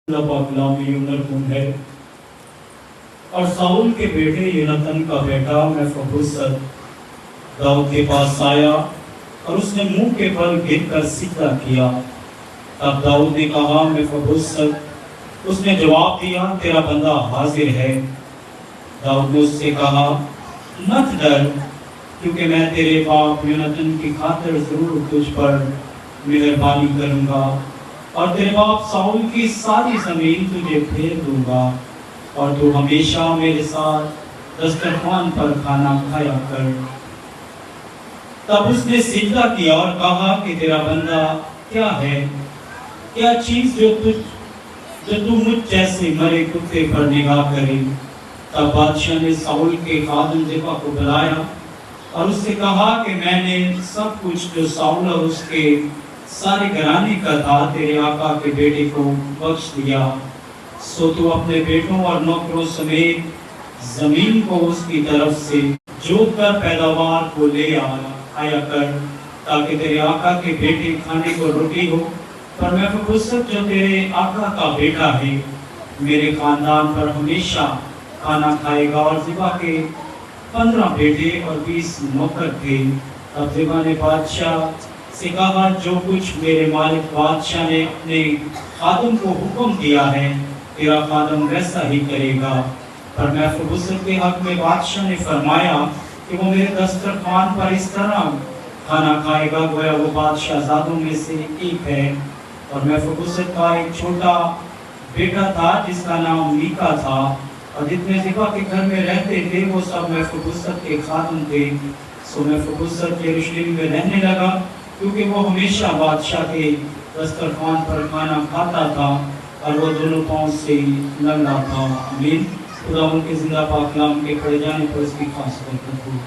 اللہ پاک کلام میں یونرکن ہے اور ساؤل کے بیٹے یونتن کا بیٹا میفیبوشت داؤد کے پاس آیا اور اس نے منہ کے بل گر کر سجدہ کیا۔ تب داؤد نے کہا میفیبوشت، اس نے جواب دیا تیرا بندہ حاضر ہے۔ داؤد نے اس سے کہا مت ڈر، کیونکہ میں تیرے باپ یونتن کی خاطر ضرور تجھ پر مہربانی کروں گا اور تیرے باپ ساؤل کی ساری زمین تجھے پھیر دوں گا، اور تو ہمیشہ میرے ساتھ دسترخوان پر کھانا کھایا کر۔ تب اس نے سجدہ کیا اور کہا کہ تیرا بندہ کیا ہے، کیا چیز جو تو مجھ جیسے مرے کتے پر نگاہ کرے۔ تب بادشاہ نے ساؤل کے خادم ذبح کو بلایا اور اس سے کہا کہ میں نے سب کچھ جو ساؤل اور اس کے سارے گھرانے کا تھا تیرے آقا کے بیٹے کو بخش دیا، سو تو اپنے بیٹوں اور نوکروں سمیت زمین کو اس کی طرف سے جوت کر پیداوار کو لے آیا کر، تاکہ تیرے آقا کے بیٹے کھانے کو روٹی ہو۔ پر میفیبوشت جو تیرے آقا کا بیٹا ہے میرے خاندان پر ہمیشہ کھانا کھائے گا۔ اور ذبح کے 15 بیٹے اور 20 نوکر تھے۔ تب ذبح نے بادشاہ سے کہا جو کچھ میرے مالک بادشاہ نے اپنے خادم کو حکم دیا ہے تیرا خادم ویسا ہی کرے گا۔ پر میفیبوشت کے حق میں بادشاہ نے فرمایا کہ وہ میرے دسترخوان پر اس طرح کھانا کھائے گا گویا وہ بادشاہ زادوں میں سے ایک ہے۔ اور میفیبوشت کا ایک چھوٹا بیٹا تھا جس کا نام میکا تھا، اور جتنے ذبح کے گھر میں رہتے تھے وہ سب میفیبوشت کے خادم تھے۔ سو میفیبوشت یروشلم میں رہنے لگا، کیونکہ وہ ہمیشہ بادشاہ کے دسترخوان پر کھانا کھاتا تھا اور وہ دونوں پاؤں سے ننگا تھا۔ آمین۔ خدا ان کے زندہ پاک کلام کے پڑھے جانے پر اس کی خاص برکت ہو۔